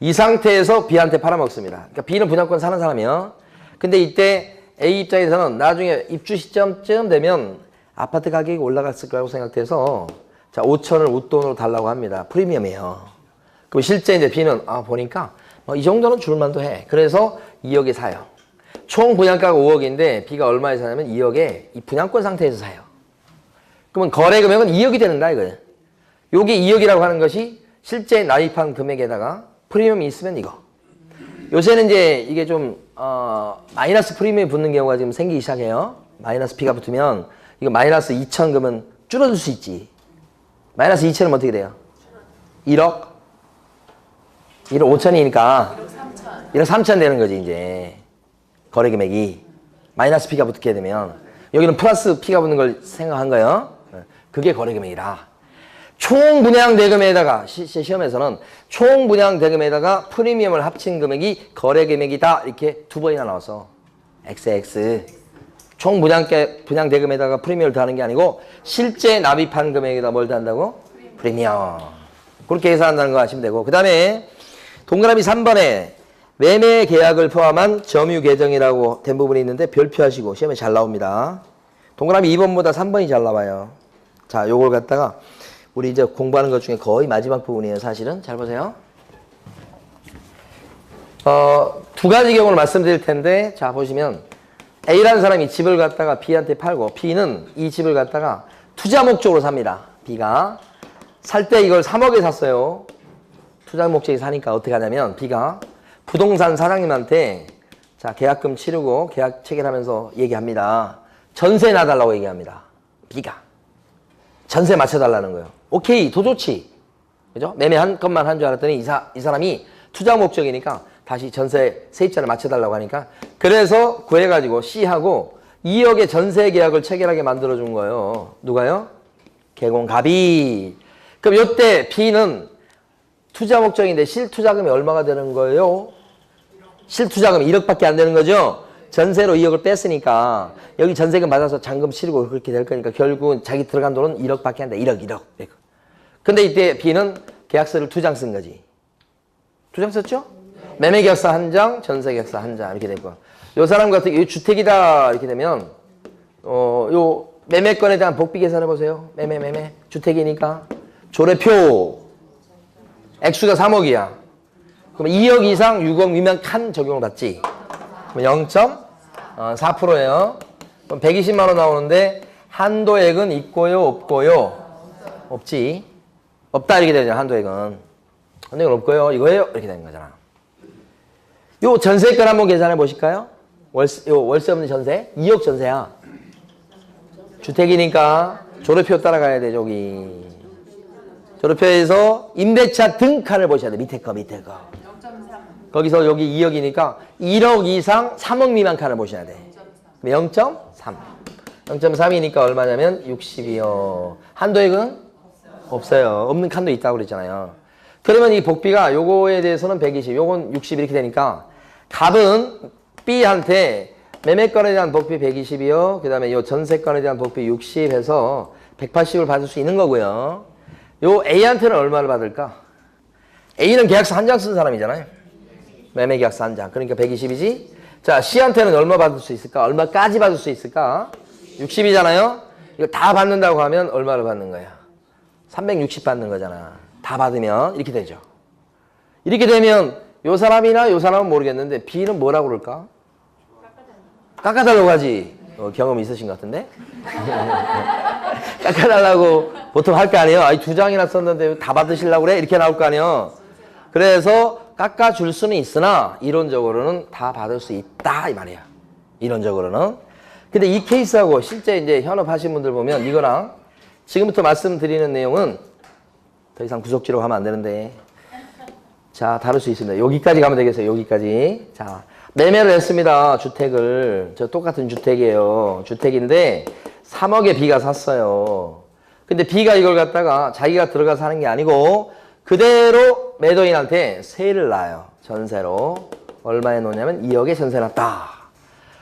이 상태에서 B한테 팔아먹습니다. 그러니까 B는 분양권 사는 사람이요. 근데 이때 A 입장에서는 나중에 입주 시점쯤 되면 아파트 가격이 올라갔을 거라고 생각돼서 자 5천을 웃돈으로 달라고 합니다. 프리미엄이에요. 그럼 실제 이제 B는 보니까 이 정도는 줄만도 해. 그래서 2억에 사요. 총 분양가가 5억인데 B가 얼마에 사냐면 2억에 이 분양권 상태에서 사요. 그러면 거래 금액은 2억이 되는다 이거예요. 요게 2억이라고 하는 것이 실제 납입한 금액에다가 프리미엄이 있으면 이거. 요새는 이제 이게 좀 마이너스 프리미엄이 붙는 경우가 지금 생기기 시작해요. 마이너스 P가 붙으면 이거 마이너스 2천 그러면 줄어들 수 있지. 마이너스 2천은 어떻게 돼요? 1억? 1억 5천이니까 1억 3천 되는 거지 이제. 거래 금액이 마이너스 P가 붙게 되면 여기는 플러스 P가 붙는 걸 생각한 거예요. 그게 거래 금액이라. 총 분양 대금에다가 시험에서는 총 분양 대금에다가 프리미엄을 합친 금액이 거래 금액이다 이렇게 두 번이나 나와서 XX 총 분양 대금에다가 프리미엄을 더하는 게 아니고 실제 납입한 금액에다 뭘 더한다고? 프리미엄. 그렇게 계산한다는 거 아시면 되고 그 다음에 동그라미 3번에 매매 계약을 포함한 점유 계정이라고 된 부분이 있는데 별표하시고 시험에 잘 나옵니다. 동그라미 2번보다 3번이 잘 나와요. 자, 요걸 갖다가 우리 이제 공부하는 것 중에 거의 마지막 부분이에요, 사실은. 잘 보세요. 두 가지 경우를 말씀드릴 텐데, 자, 보시면, A라는 사람이 집을 갖다가 B한테 팔고, B는 이 집을 갖다가 투자 목적으로 삽니다. B가. 살 때 이걸 3억에 샀어요. 투자 목적이 사니까 어떻게 하냐면, B가 부동산 사장님한테, 자, 계약금 치르고 계약 체결하면서 얘기합니다. 전세 놔달라고 얘기합니다. B가. 전세 맞춰달라는 거예요. 오케이, 더 좋지. 그죠? 매매 한 건만 한 줄 알았더니 이 사람이 투자 목적이니까 다시 전세 세입자를 맞춰달라고 하니까 그래서 구해가지고 C하고 2억의 전세 계약을 체결하게 만들어준 거예요. 누가요? 개공갑이. 그럼 이때 B는 투자 목적인데 실투자금이 얼마가 되는 거예요? 실투자금이 1억밖에 안 되는 거죠? 전세로 2억을 뺐으니까 여기 전세금 받아서 잔금 치르고 그렇게 될 거니까 결국은 자기 들어간 돈은 1억밖에 안 돼. 1억. 근데 이때 B는 계약서를 2장 쓴 거지. 2장 썼죠? 매매계약서 1장, 전세계약서 1장 이렇게 되고 요 사람 같은 경우 주택이다 이렇게 되면 요 매매건에 대한 복비 계산해 보세요. 매매 주택이니까 조례표 액수가 3억이야. 그럼 2억 이상 6억 미만 칸 적용을 받지. 그럼 0.4%예요. 그럼 120만 원 나오는데 한도액은 있고요, 없고요? 없지. 없다 이렇게 되죠. 한도액은 없고요. 이거예요. 이렇게 되는 거잖아. 요 전세권 한번 계산해 보실까요? 월세 없는 전세? 2억 전세야. 주택이니까 조례표 따라가야 돼, 저기. 조례표에서 임대차 등칸을 보셔야 돼. 밑에 거. 거기서 여기 2억이니까 1억 이상 3억 미만 칸을 보셔야 돼. 0.3. 0.3이니까 얼마냐면 60이요. 한도액은? 없어요. 없는 칸도 있다고 그랬잖아요. 그러면 이 복비가 요거에 대해서는 120, 요건 60 이렇게 되니까 갑은 B한테 매매건에 대한 복비 120이요. 그 다음에 요 전세건에 대한 복비 60 해서 180을 받을 수 있는 거고요. 요 A한테는 얼마를 받을까? A는 계약서 1장 쓴 사람이잖아요. 매매계약서 1장. 그러니까 120이지. 자, C한테는 얼마 받을 수 있을까? 얼마까지 받을 수 있을까? 60이잖아요. 이거 다 받는다고 하면 얼마를 받는 거야? 360 받는 거잖아. 다 받으면 이렇게 되죠. 이렇게 되면 요 사람이나 요 사람은 모르겠는데 B는 뭐라고 그럴까? 깎아달라고 하지. 경험 있으신 것 같은데? 깎아달라고 보통 할 거 아니에요? 아니, 2장이나 썼는데 다 받으시려고 그래? 이렇게 나올 거 아니에요? 그래서 깎아줄 수는 있으나 이론적으로는 다 받을 수 있다 이 말이야. 이론적으로는. 근데 이 케이스하고 실제 이제 현업하신 분들 보면 이거랑 지금부터 말씀드리는 내용은 더 이상 구속지로 가면 안 되는데 자, 다룰 수 있습니다. 여기까지 가면 되겠어요. 여기까지. 자, 매매를 했습니다. 주택을. 저 똑같은 주택이에요. 주택인데 3억에 B가 샀어요. 근데 B가 이걸 갖다가 자기가 들어가서 사는 게 아니고 그대로 매도인한테 세를 놔요. 전세로. 얼마에 놓냐면 2억에 전세 놨다.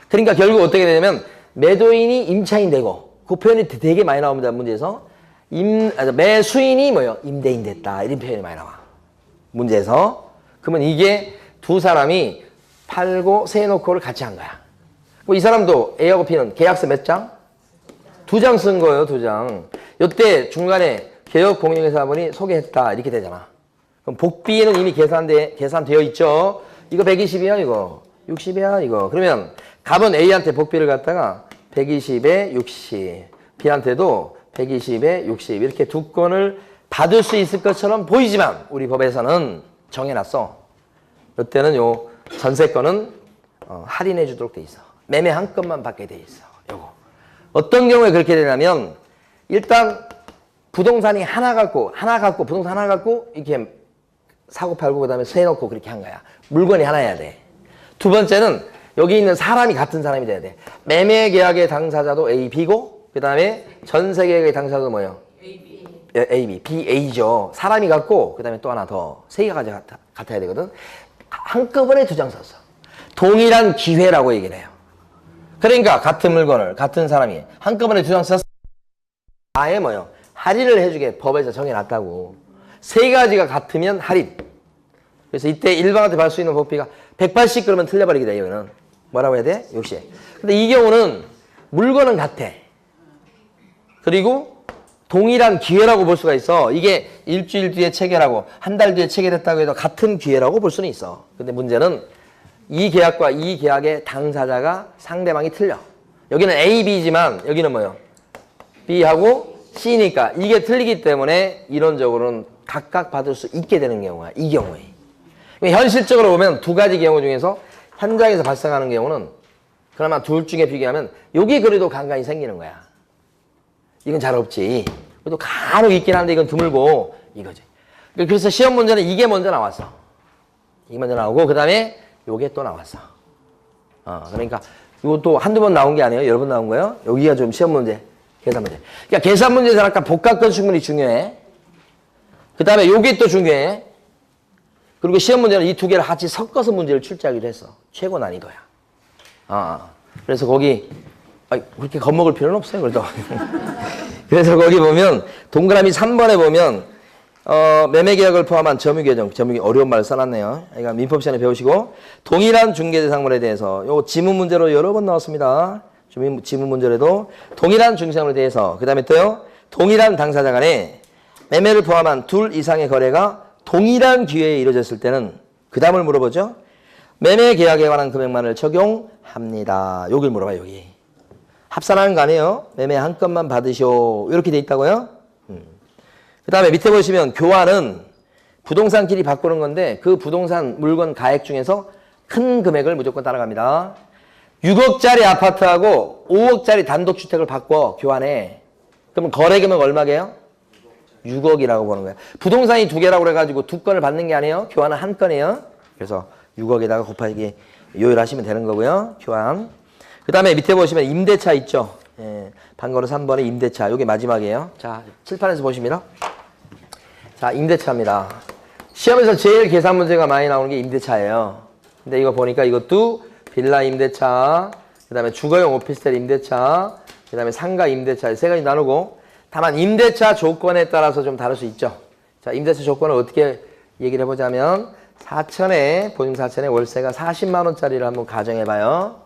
그러니까 결국 어떻게 되냐면 매도인이 임차인 되고 그 표현이 되게 많이 나옵니다. 문제에서. 매수인이 뭐예요? 임대인 됐다. 이런 표현이 많이 나와. 문제에서. 그러면 이게 두 사람이 팔고 세 놓고를 같이 한 거야. 이 사람도 A하고 B는 계약서 몇 장? 2장 쓴 거예요. 2장. 이때 중간에 개업공인회사분이 소개했다. 이렇게 되잖아. 그럼 복비는 이미 계산되어 있죠. 이거 120이야 이거. 60이야 이거. 그러면 갑은 A한테 복비를 갖다가 120에 60. B한테도 120에 60. 이렇게 두 건을 받을 수 있을 것처럼 보이지만 우리 법에서는 정해놨어. 이때는 요 전세권은 할인해 주도록 돼 있어. 매매 한 건만 받게 돼 있어. 요거. 어떤 경우에 그렇게 되냐면 일단 부동산이 하나 갖고 부동산 하나 갖고 이렇게 사고 팔고 그다음에 세 놓고 그렇게 한 거야. 물건이 하나여야 돼. 두 번째는 여기 있는 사람이 같은 사람이 돼야 돼. 매매 계약의 당사자도 A, B고 그다음에 전세 계약의 당사자도 뭐예요? A, B, B, A죠. 사람이 같고 그다음에 또 하나 더 세 가지 같아야 되거든. 한꺼번에 2장 썼어. 동일한 기회라고 얘기를 해요. 그러니까 같은 물건을 같은 사람이 한꺼번에 2장 썼어. 아예 뭐예요? 할인을 해주게 법에서 정해놨다고. 세 가지가 같으면 할인. 그래서 이때 일반한테 받을 수 있는 복비가 180 그러면 틀려버리게 돼. 이거는 뭐라고 해야 돼? 60. 근데 이 경우는 물건은 같아. 그리고 동일한 기회라고 볼 수가 있어. 이게 일주일 뒤에 체결하고 한 달 뒤에 체결했다고 해도 같은 기회라고 볼 수는 있어. 근데 문제는 이 계약과 이 계약의 당사자가 상대방이 틀려. 여기는 A, B지만 여기는 뭐예요? B하고 C니까 이게 틀리기 때문에 이론적으로는 각각 받을 수 있게 되는 경우가 이 경우에. 현실적으로 보면 두 가지 경우 중에서 현장에서 발생하는 경우는 그나마 둘 중에 비교하면 여기 그래도 간간히 생기는 거야. 이건 잘 없지. 그래도 간혹 있긴 한데 이건 드물고 이거지. 그래서 시험 문제는 이게 먼저 나왔어. 이게 먼저 나오고 그 다음에 요게 또 나왔어. 그러니까 이것도 한두 번 나온 게 아니에요. 여러 번 나온 거예요. 여기가 좀 시험 문제, 계산 문제. 그러니까 계산 문제에서 아까 복합건 수분이 중요해. 그 다음에 요게 또 중요해. 그리고 시험 문제는 이 두 개를 같이 섞어서 문제를 출제하기로 했어. 최고 난이도야. 그래서 거기 그렇게 겁먹을 필요는 없어요. 그래도. 그래서 거기 보면 동그라미 3번에 보면 매매계약을 포함한 점유계정, 어려운 말 써놨네요. 그러니까 민법 시간에 배우시고 동일한 중개대상물에 대해서 요 지문 문제로 여러 번 나왔습니다. 지문 문제로도 동일한 중개대상물에 대해서 그 다음에 또요 동일한 당사자 간에 매매를 포함한 둘 이상의 거래가 동일한 기회에 이루어졌을 때는 그 다음을 물어보죠. 매매계약에 관한 금액만을 적용합니다. 여길 물어봐요. 여기. 합산하는 거 아니에요. 매매 한 건만 받으시오. 이렇게 돼 있다고요. 그 다음에 밑에 보시면 교환은 부동산끼리 바꾸는 건데 그 부동산 물건 가액 중에서 큰 금액을 무조건 따라갑니다. 6억짜리 아파트하고 5억짜리 단독주택을 바꿔 교환해. 그러면 거래금액 얼마게요? 6억이라고 보는 거예요. 부동산이 두 개라고 그래가지고 두 건을 받는 게 아니에요. 교환은 한 건이에요. 그래서 6억에다가 곱하기 요율하시면 되는 거고요. 교환. 그 다음에 밑에 보시면 임대차 있죠. 예, 반거로 3번에 임대차. 이게 마지막이에요. 자, 칠판에서 보십니다. 자, 임대차입니다. 시험에서 제일 계산 문제가 많이 나오는 게 임대차예요. 근데 이거 보니까 이것도 빌라 임대차, 그 다음에 주거용 오피스텔 임대차, 그 다음에 상가 임대차 세 가지 나누고 다만 임대차 조건에 따라서 좀 다를 수 있죠. 자, 임대차 조건을 어떻게 얘기를 해보자면 4천에 보증 4천에 월세가 40만 원짜리를 한번 가정해봐요.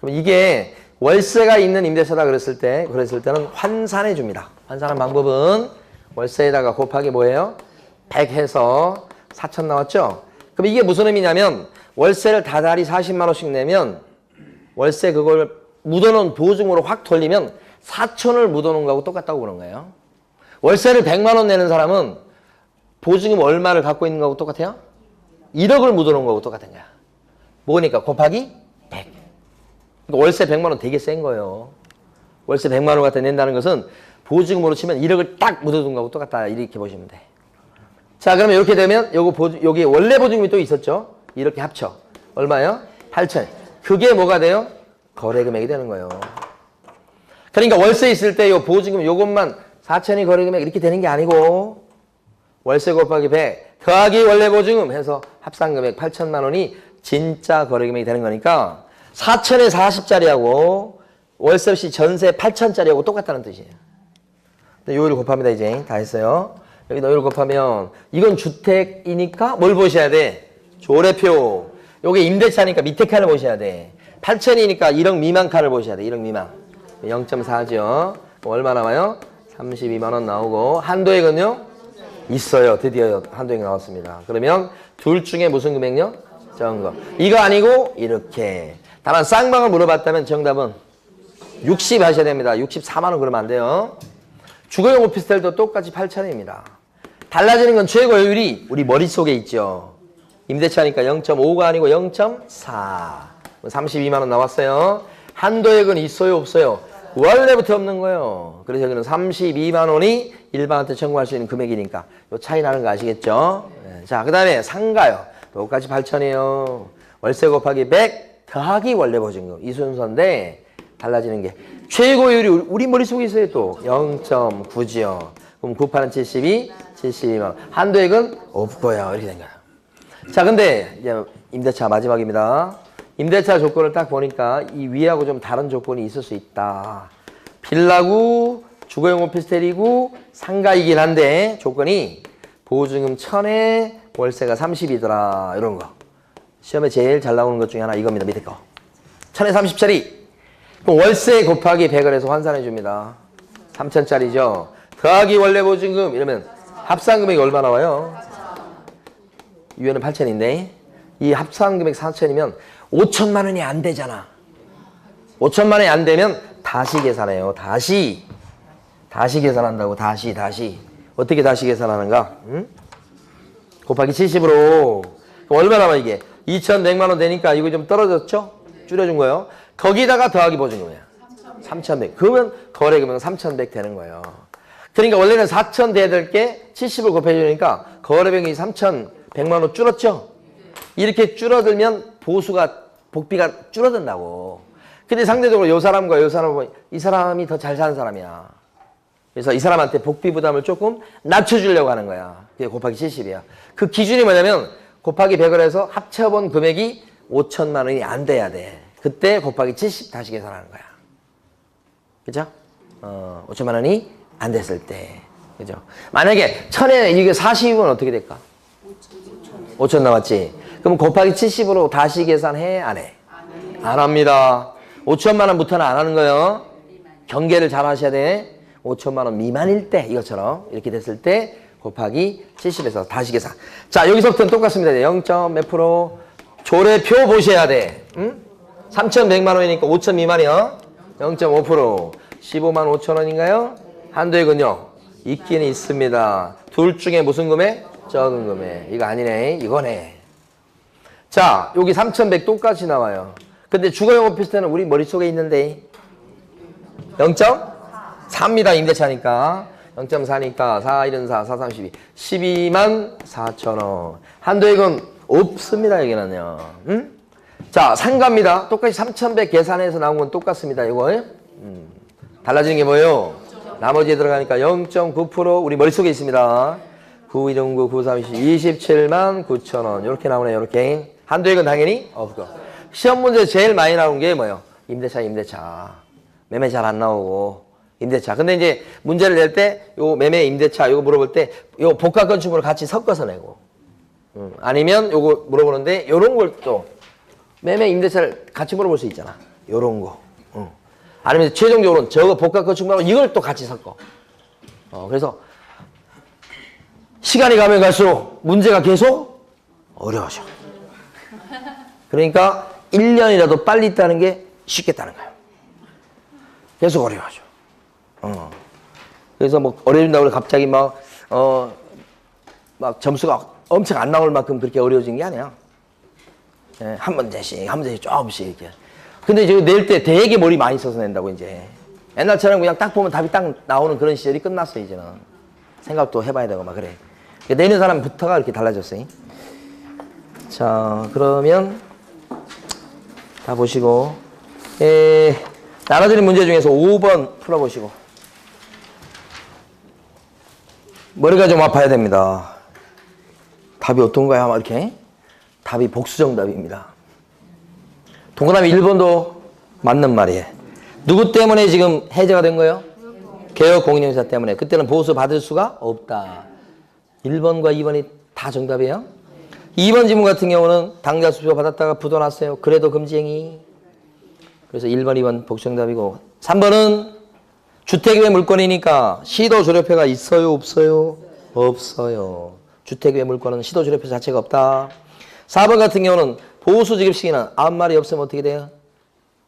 그럼 이게 월세가 있는 임대차다 그랬을 때는 환산해 줍니다. 환산한 방법은 월세에다가 곱하기 뭐예요? 100 해서 4천 나왔죠? 그럼 이게 무슨 의미냐면 월세를 다달이 40만 원씩 내면 월세 그걸 묻어놓은 보증으로 확 돌리면 4천을 묻어놓은 거하고 똑같다고 보는 거예요. 월세를 100만 원 내는 사람은 보증금 얼마를 갖고 있는 거하고 똑같아요? 1억을 묻어놓은 거하고 똑같은 거야. 뭐니까 곱하기 100. 그러니까 월세 100만 원 되게 센 거예요. 월세 100만 원 갖다 낸다는 것은 보증금으로 치면 1억을 딱 묻어둔 거하고 똑같다. 이렇게 보시면 돼. 자, 그러면 이렇게 되면 여기 원래 보증금이 또 있었죠? 이렇게 합쳐. 얼마예요? 8천. 그게 뭐가 돼요? 거래금액이 되는 거예요. 그러니까 월세 있을 때 요 보증금 요것만 4천이 거래금액 이렇게 되는 게 아니고 월세 곱하기 100 더하기 원래 보증금 해서 합산금액 8천만 원이 진짜 거래금액이 되는 거니까 4천에 40짜리하고 월세 없이 전세 8천짜리하고 똑같다는 뜻이에요. 요율을 곱합니다. 이제 다 했어요. 여기다 요율 곱하면 이건 주택이니까 뭘 보셔야 돼? 조례표. 요게 임대차니까 밑에 칸을 보셔야 돼. 8천이니까 1억 미만 칸을 보셔야 돼. 1억 미만. 0.4죠. 얼마 남아요? 32만 원 나오고 한도액은요? 있어요. 드디어 한도액 나왔습니다. 그러면 둘 중에 무슨 금액요? 적은 이거 아니고 이렇게. 다만 쌍방을 물어봤다면 정답은 60 하셔야 됩니다. 64만 원 그러면 안 돼요. 주거용 오피스텔도 똑같이 8천입니다. 달라지는 건 최고효율이 우리 머릿속에 있죠. 임대차니까 0.5가 아니고 0.4. 32만 원 나왔어요. 한도액은 있어요, 없어요? 원래부터 없는 거예요. 그래서 여기는 32만 원이 일반한테 청구할 수 있는 금액이니까 요 차이 나는 거 아시겠죠? 네. 자, 그 다음에 상가요. 똑같이 8천이에요. 월세 곱하기 100 더하기 원래 보증금. 이 순서인데 달라지는 게 최고율이 우리 머릿속에 있어요. 또 0.9지요. 그럼 9파는 72, 72만 원. 한도액은 없고요. 이렇게 된 거야. 자, 근데 이제 임대차 마지막입니다. 임대차 조건을 딱 보니까 이 위하고 좀 다른 조건이 있을 수 있다. 빌라고 주거용 오피스텔이고 상가이긴 한데 조건이 보증금 1000에 월세가 30이더라. 이런 거. 시험에 제일 잘 나오는 것 중에 하나 이겁니다. 밑에 거. 1000에 30짜리. 그럼 월세 곱하기 100을 해서 환산해 줍니다. 3000짜리죠. 더하기 원래 보증금 이러면 합산금액이 얼마 나와요? 위에는 8000인데 이 합산금액 4천이면 5천만 원이 안 되잖아. 5천만 원이 안 되면 다시 계산해요. 다시 계산한다고. 다시. 어떻게 다시 계산하는가? 응? 곱하기 70으로. 얼마나면 이게? 2,100만 원 되니까 이거 좀 떨어졌죠? 줄여준 거예요. 거기다가 더하기 보준 거야. 3,100. 그러면 거래금액은 3,100 되는 거예요. 그러니까 원래는 4,000 돼야 될 게 70을 곱해주니까 거래금액이 3,100만 원 줄었죠? 이렇게 줄어들면 복비가 줄어든다고. 근데 상대적으로 이 사람과 이 사람은 이 사람이 더 잘 사는 사람이야. 그래서 이 사람한테 복비 부담을 조금 낮춰주려고 하는 거야. 그게 곱하기 70이야. 그 기준이 뭐냐면 곱하기 100을 해서 합쳐본 금액이 5천만 원이 안 돼야 돼. 그때 곱하기 70 다시 계산하는 거야. 그죠? 5천만 원이 안 됐을 때. 그죠? 만약에 1000에 이게 40이면 어떻게 될까? 5천 남았지? 그럼 곱하기 70으로 다시 계산해? 안 해? 안 합니다. 5천만 원부터는 안 하는 거예요. 경계를 잘 하셔야 돼. 5천만 원 미만일 때 이것처럼 이렇게 됐을 때 곱하기 70에서 다시 계산. 자, 여기서부터는 똑같습니다. 0. 몇 프로? 조례표 보셔야 돼. 응? 3,100만 원이니까 5천 미만이요. 0.5%. 15만 5천 원인가요? 한도액은요? 있긴 있습니다. 둘 중에 무슨 금액? 적은 금액. 이거 아니네. 이거네. 자, 여기 3,100 똑같이 나와요. 근데 주거용 오피스텔은 우리 머릿속에 있는데 0.4입니다. 임대차니까. 0.4니까 4, 1은 4, 4, 32. 12만 4천 원. 한도액은 없습니다. 여기는요. 응? 자, 상가입니다. 똑같이 3,100 계산해서 나온 건 똑같습니다. 이거. 달라지는 게 뭐예요? 나머지에 들어가니까 0.9% 우리 머릿속에 있습니다. 9, 1, 9, 9, 3, 27만 9천 원. 이렇게 나오네요. 이렇게. 한도액은 당연히 없고. 시험 문제 제일 많이 나온 게 뭐예요? 임대차. 매매 잘 안 나오고. 임대차. 근데 이제 문제를 낼 때 요 매매 임대차 요거 물어볼 때 요 복합 건축물을 같이 섞어서 내고. 아니면 요거 물어보는데 요런 걸 또 매매 임대차를 같이 물어볼 수 있잖아. 요런 거. 아니면 최종적으로는 저거 복합 건축물하고 이걸 또 같이 섞어. 그래서 시간이 가면 갈수록 문제가 계속 어려워져. 그러니까 1년이라도 빨리 따는 게 쉽겠다는 거예요. 계속 어려워져. 그래서 뭐 어려진다고 해서 갑자기 막 점수가 엄청 안 나올 만큼 그렇게 어려워진 게 아니야. 예, 한 문제씩 조금씩 이렇게. 근데 이제 낼 때 되게 머리 많이 써서 낸다고 이제. 옛날처럼 그냥 딱 보면 답이 딱 나오는 그런 시절이 끝났어 이제는. 생각도 해봐야 되고 막 그래. 내는 사람부터가 이렇게 달라졌어요. 자, 그러면 다 보시고 나눠드린 문제 중에서 5번 풀어보시고. 머리가 좀 아파야 됩니다. 답이 어떤가요? 아마 이렇게. 답이 복수정답입니다. 동그라미 1번도 맞는 말이에요. 누구 때문에 지금 해제가 된 거예요? 개혁공인중개사 때문에. 그때는 보수 받을 수가 없다. 1번과 2번이 다 정답이에요. 2번 지문 같은 경우는 당자 수표 받았다가 부도났어요. 그래도 금지행위. 그래서 1번, 2번 복수정답이고. 3번은 주택외 물건이니까 시도조례표가 있어요? 없어요? 없어요. 주택외 물건은 시도조례표 자체가 없다. 4번 같은 경우는 보수지급 시기는 아무 말이 없으면 어떻게 돼요?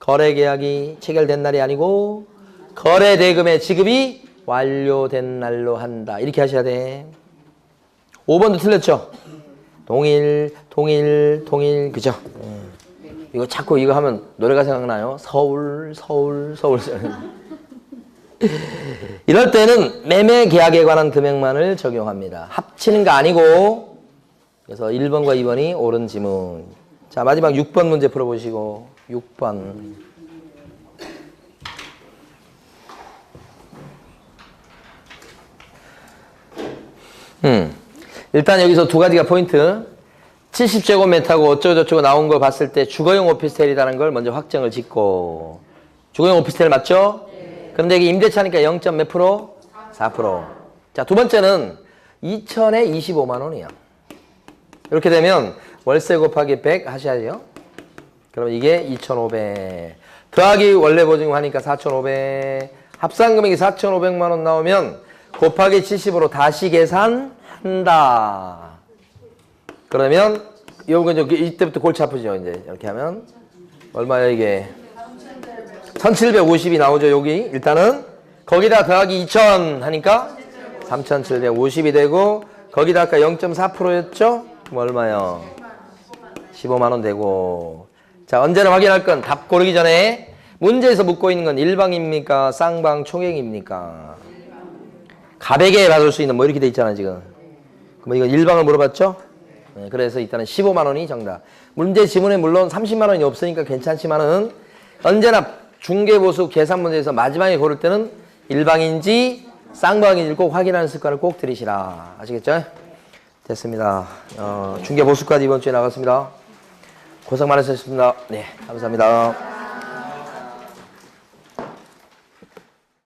거래계약이 체결된 날이 아니고 거래대금의 지급이 완료된 날로 한다. 이렇게 하셔야 돼. 5번도 틀렸죠? 동일. 그죠? 이거 자꾸 이거 하면 노래가 생각나요? 서울. 이럴 때는 매매 계약에 관한 금액만을 적용합니다. 합치는 거 아니고. 그래서 1번과 2번이 옳은 지문. 자, 마지막 6번 문제 풀어보시고. 6번. 일단 여기서 두 가지가 포인트. 70제곱미터고 어쩌고저쩌고 나온 거 봤을 때 주거용 오피스텔이라는 걸 먼저 확정을 짓고. 주거용 오피스텔 맞죠? 네. 그런데 이게 임대차니까 0. 몇 프로? 4%. 자, 두 번째는 2천에 25만 원이야. 이렇게 되면 월세 곱하기 100 하셔야죠. 그럼 이게 2,500. 더하기 원래 보증하니까 4,500. 합산금액이 4,500만 원 나오면 곱하기 70으로 다시 계산한다. 그러면 요거 이제 이때부터 골치 아프죠. 이제 이렇게 하면 얼마야 이게? 1750이 나오죠. 여기 일단은 거기다 더하기 2000 하니까 3750이 되고 거기다 아까 0.4%였죠? 그럼 얼마요? 15만 원 되고. 자, 언제나 확인할 건 답 고르기 전에 문제에서 묻고 있는 건 일방입니까? 쌍방 총액입니까? 가백에 받을 수 있는 뭐 이렇게 돼 있잖아 지금. 그럼 이건 일방을 물어봤죠? 네, 그래서 일단은 15만 원이 정답. 문제 지문에 물론 30만 원이 없으니까 괜찮지만은 언제나 중개보수 계산 문제에서 마지막에 고를 때는 일방인지 쌍방인지 꼭 확인하는 습관을 꼭 들이시라. 아시겠죠? 됐습니다. 중개보수까지 이번 주에 나갔습니다. 고생 많으셨습니다. 네, 감사합니다.